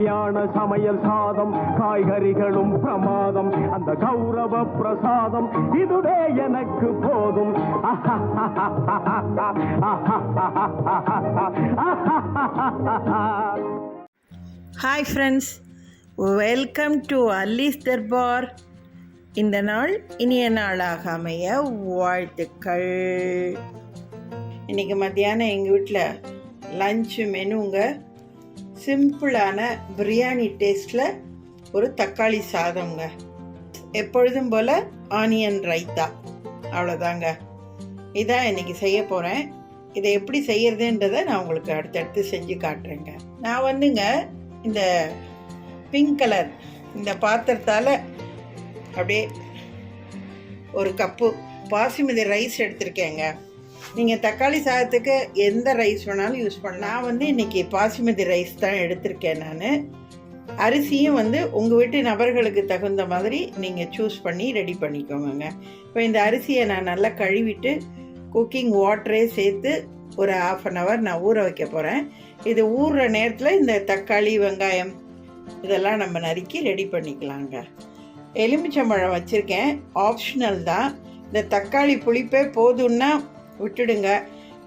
சமையல் சாதம் காய்கறிகளும் பிரமாதம் அந்த கௌரவ பிரசாதம் இதுவே எனக்கு போதும். Hi friends, welcome to Alli's Darbar. இந்த நாள் இனிய நாளாக அமைய வாழ்த்துக்கள். இன்றைக்கி மத்தியானம் எங்கள் வீட்டில் லஞ்சு மெனுங்க சிம்பிளான பிரியாணி டேஸ்ட்டில் ஒரு தக்காளி சாதம்ங்க. எப்பொழுதும் போல் ஆனியன் ரைத்தா, அவ்வளோதாங்க. இதான் இன்றைக்கி செய்ய போகிறேன். இதை எப்படி செய்யறதுன்றதை நான் உங்களுக்கு அடுத்தடுத்து செஞ்சு காட்டுறேங்க. நான் வந்துங்க இந்த பிங்க் கலர் இந்த பாத்திரத்தால் அப்படியே ஒரு கப்பு பாசுமதி ரைஸ் எடுத்திருக்கேங்க. நீங்கள் தக்காளி சாதத்துக்கு எந்த ரைஸ் வேணாலும் யூஸ் பண்ணலாம். நான் வந்து இன்றைக்கி பாசுமதி ரைஸ் தான் எடுத்திருக்கேன். நான் அரிசியும் வந்து உங்கள் வீட்டு நபர்களுக்கு தகுந்த மாதிரி நீங்கள் சூஸ் பண்ணி ரெடி பண்ணிக்கோங்க. இப்போ இந்த அரிசியை நான் நல்லா கழுவிட்டு குக்கிங் வாட்டரே சேர்த்து ஒரு 1/2 hour நான் ஊற வைக்க போகிறேன். இது ஊறுற நேரத்தில் இந்த தக்காளி வெங்காயம் இதெல்லாம் நம்ம நறுக்கி ரெடி பண்ணிக்கலாங்க. எலுமிச்சம்பழம் வச்சுருக்கேன், ஆப்ஷனல் தான். இந்த தக்காளி புளிப்பே போதும்னா விட்டுடுங்க,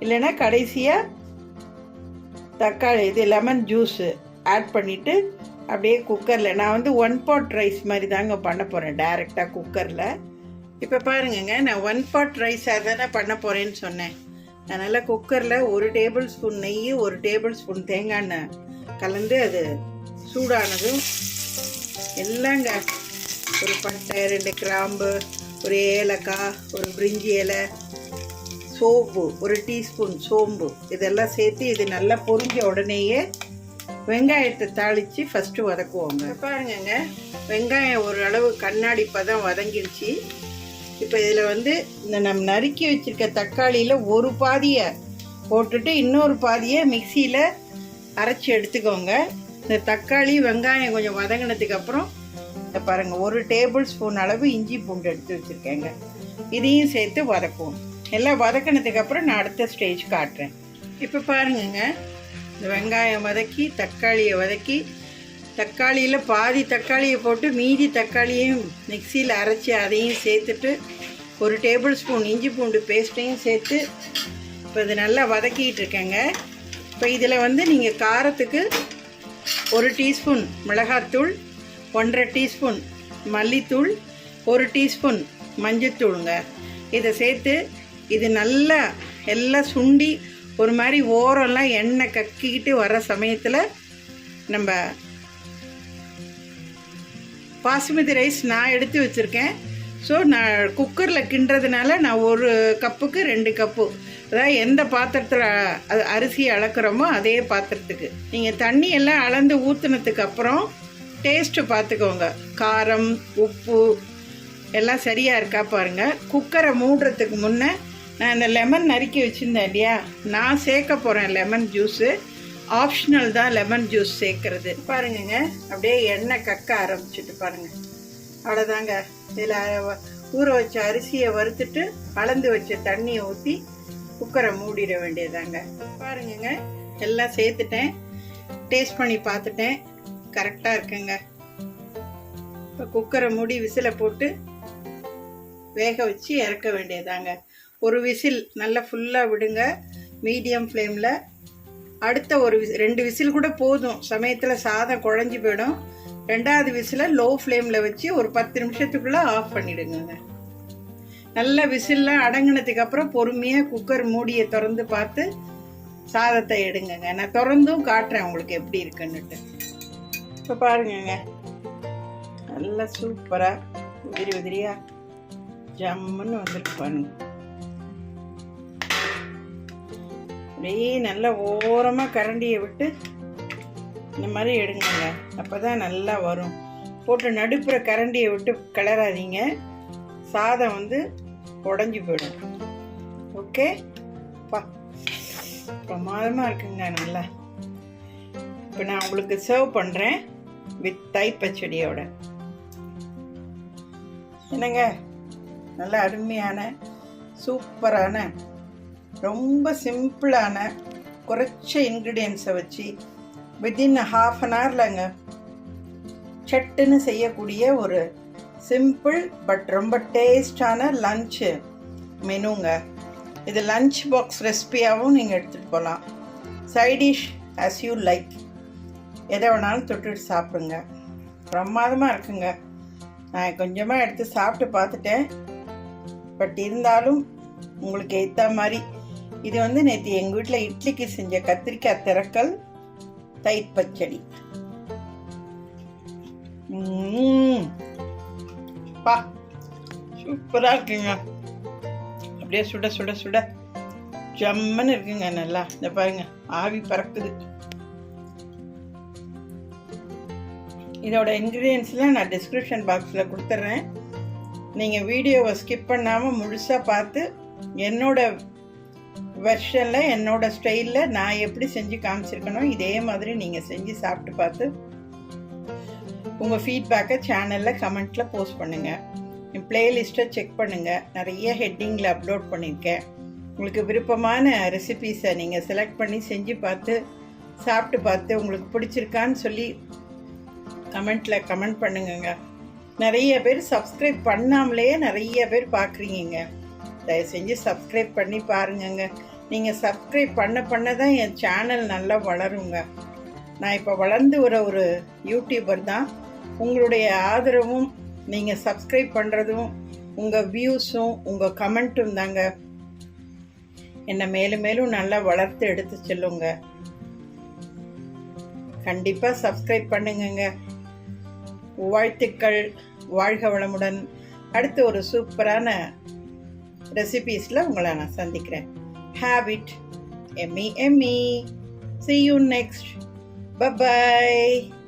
இல்லைன்னா கடைசியாக தக்காளி இது லெமன் ஜூஸு ஆட் பண்ணிவிட்டு அப்படியே குக்கரில் நான் வந்து 1 pot ரைஸ் மாதிரி தாங்க பண்ண போகிறேன், டைரெக்டாக குக்கரில். இப்போ பாருங்கங்க, நான் 1 pot ரைஸாக தானே பண்ண போகிறேன்னு சொன்னேன். அதனால் குக்கரில் 1 tablespoon நெய், 1 tablespoon தேங்காய் எண்ணெய் கலந்து அது சூடானதும் எல்லாங்க ஒரு பட்டை, 2 கிராம்பு, ஒரு ஏலக்காய், ஒரு பிரிஞ்சி இலை, சோம்பு, 1 teaspoon சோம்பு இதெல்லாம் சேர்த்து இது நல்லா பொரிஞ்ச உடனேயே வெங்காயத்தை தாளித்து ஃபஸ்ட்டு வதக்குவோங்க. பாருங்கங்க, வெங்காயம் ஓரளவு கண்ணாடி பதம் வதங்கிடுச்சு. இப்போ இதில் வந்து இந்த நம்ம நறுக்கி வச்சுருக்க தக்காளியில் ஒரு பாதியை போட்டுட்டு இன்னொரு பாதியை மிக்சியில் அரைச்சி எடுத்துக்கோங்க. இந்த தக்காளி வெங்காயம் கொஞ்சம் வதங்கினதுக்கப்புறம் இதை பாருங்கள், 1 tablespoon அளவு இஞ்சி பூண்டு எடுத்து வச்சுருக்கேங்க. இதையும் சேர்த்து வதக்குவோம். எல்லாம் வதக்கினதுக்கப்புறம் நான் அடுத்த ஸ்டேஜ் காட்டுறேன். இப்போ பாருங்கங்க, இந்த வெங்காயம் வதக்கி தக்காளியை வதக்கி தக்காளியில் பாதி தக்காளியை போட்டு மீதி தக்காளியையும் மிக்சியில் அரைச்சி அதையும் சேர்த்துட்டு 1 tablespoon இஞ்சி பூண்டு பேஸ்ட்டையும் சேர்த்து இப்போ இது நல்லா வதக்கிட்டு இருக்கேங்க. இப்போ இதில் வந்து நீங்கள் காரத்துக்கு 1 teaspoon மிளகாத்தூள், 1.5 teaspoon மல்லித்தூள், 1 teaspoon மஞ்சத்தூளுங்க. இதை சேர்த்து இது நல்லா எல்லாம் சுண்டி ஒரு மாதிரி ஓரெல்லாம் எண்ணெய் கக்கிக்கிட்டு வர சமயத்தில் நம்ம பாசுமதி ரைஸ் நான் எடுத்து வச்சுருக்கேன். ஸோ நான் குக்கரில் கிண்டுறதுனால நான் 1 கப்புக்கு 2 கப்பு, அதாவது எந்த பாத்திரத்தில் அது அரிசி அளக்குறோமோ அதே பாத்திரத்துக்கு நீங்கள் தண்ணி எல்லாம் அளந்து ஊற்றுனதுக்கு அப்புறம் டேஸ்ட்டு பார்த்துக்கோங்க. காரம் உப்பு எல்லாம் சரியாக இருக்கா பாருங்கள். குக்கரை மூடுறதுக்கு முன்னே நான் இந்த லெமன் நறுக்கி வச்சுருந்தேன் இல்லையா, நான் சேர்க்க போகிறேன் லெமன் ஜூஸு. ஆப்ஷனல் தான் லெமன் ஜூஸ் சேர்க்குறது. பாருங்கங்க, அப்படியே எண்ணெய் கக்க ஆரம்பிச்சுட்டு பாருங்கள், அவ்வளோதாங்க. இதில் ஊற வச்ச அரிசியை வறுத்துட்டு கலந்து வச்ச தண்ணியை ஊற்றி குக்கரை மூடிட வேண்டியதாங்க. பாருங்கங்க, எல்லாம் சேர்த்துட்டேன், டேஸ்ட் பண்ணி பார்த்துட்டேன், கரெக்டாக இருக்குங்க. இப்போ குக்கரை மூடி விசிலை போட்டு வேக வச்சு இறக்க வேண்டியதாங்க. ஒரு விசில் நல்லா ஃபுல்லாக விடுங்க மீடியம் ஃப்ளேமில். அடுத்த 2 விசில் கூட போதும், சமயத்தில் சாதம் குழஞ்சி போயிடும். 2வது விசிலை லோ ஃப்ளேமில் வச்சு ஒரு 10 நிமிஷத்துக்குள்ளே ஆஃப் பண்ணிவிடுங்க. நல்ல விசில்லாம் அடங்கினதுக்கப்புறம் பொறுமையாக குக்கர் மூடியை திறந்து பார்த்து சாதத்தை எடுங்கங்க. நான் திறந்தும் காட்டுறேன் உங்களுக்கு எப்படி இருக்குன்னுட்டு. இப்போ பாருங்கங்க, நல்லா சூப்பராக உதிரி உதிரியாக ஜம்முன்னு வந்துருக்கு பாருங்க. அப்படியே நல்லா ஓரமாக கரண்டியை விட்டு இந்த மாதிரி எடுங்க, அப்போ தான் நல்லா வரும். போட்டு நடுப்புற கரண்டியை விட்டு கிளறாதீங்க, சாதம் வந்து உடஞ்சி போயிடும். ஓகே பா, பிரமாதமாக இருக்குங்க நல்லா. இப்போ நான் உங்களுக்கு சர்வ் பண்ணுறேன் வித் தயிர் பச்சடியோட. என்னங்க, நல்ல அருமையான சூப்பரான ரொம்ப சிம்பிளான குறைச்ச இன்க்ரீடியன்ஸை வச்சு வித்தின் 1/2 hourலங்க சட்டுன்னு செய்யக்கூடிய ஒரு சிம்பிள் பட் ரொம்ப டேஸ்டான லன்ச்சு மெனுங்க. இது லன்ச் பாக்ஸ் ரெசிபியாகவும் நீங்கள் எடுத்துகிட்டு போகலாம். சைடிஷ் as you லைக், எதை வேணாலும் தொட்டுட்டு சாப்பிடுங்க. பிரமாதமாக இருக்குங்க. நான் கொஞ்சமாக எடுத்து சாப்பிட்டு பார்த்துட்டேன். பட் இருந்தாலும் உங்களுக்கு ஏற்ற மாதிரி இது வந்து நேற்று எங்கள் வீட்டில் இட்லிக்கு செஞ்ச கத்திரிக்காய் திரக்கல் தயிர் பச்சடி. பா சூப்பராக இருக்குங்க. அப்படியே சுட சுட சுட ஜம்முன்னு இருக்குங்க. நல்லா இந்த பாருங்க, ஆவி பறக்குது. இதோட இன்க்ரீடியன்ஸ்லாம் நான் டிஸ்கிரிப்ஷன் பாக்ஸில் கொடுத்துட்றேன். நீங்கள் வீடியோவை ஸ்கிப் பண்ணாமல் முழுசாக பார்த்து என்னோட வெர்ஷனில் என்னோட ஸ்டைலில் நான் எப்படி செஞ்சு காமிச்சிருக்கணும் இதே மாதிரி நீங்கள் செஞ்சு சாப்பிட்டு பார்த்து உங்கள் ஃபீட்பேக்கை சேனலில் கமெண்ட்டில் போஸ்ட் பண்ணுங்கள். என் பிளேலிஸ்ட்டை செக் பண்ணுங்கள். நிறைய ஹெட்டிங்கில் அப்லோட் பண்ணியிருக்கேன். உங்களுக்கு விருப்பமான ரெசிபீஸை நீங்கள் செலக்ட் பண்ணி செஞ்சு பார்த்து சாப்பிட்டு பார்த்து உங்களுக்கு பிடிச்சிருக்கான்னு சொல்லி கமெண்ட்டில் கமெண்ட் பண்ணுங்கங்க. நிறைய பேர் சப்ஸ்கிரைப் பண்ணாமலே நிறைய பேர் பார்க்குறீங்க. தயவு செஞ்சு சப்ஸ்கிரைப் பண்ணி பாருங்கங்க. நீங்கள் சப்ஸ்கிரைப் பண்ண தான் என் சேனல் நல்லா வளருங்க. நான் இப்போ வளர்ந்து ஒரு யூடியூபர் தான். உங்களுடைய ஆதரவும் நீங்கள் சப்ஸ்கிரைப் பண்ணுறதும் உங்கள் வியூஸும் உங்கள் கமெண்ட்டும் தாங்க என்னை மேலும் மேலும் நல்லா வளர்த்து எடுத்து செல்லுங்க. கண்டிப்பாக சப்ஸ்கிரைப் பண்ணுங்கங்க. வாழ்த்துக்கள். வாழ்க வளமுடன். அடுத்து ஒரு சூப்பரான ரெசிபீஸில் உங்களை நான் சந்திக்கிறேன். Have it. Emmy. See you next. Bye-bye.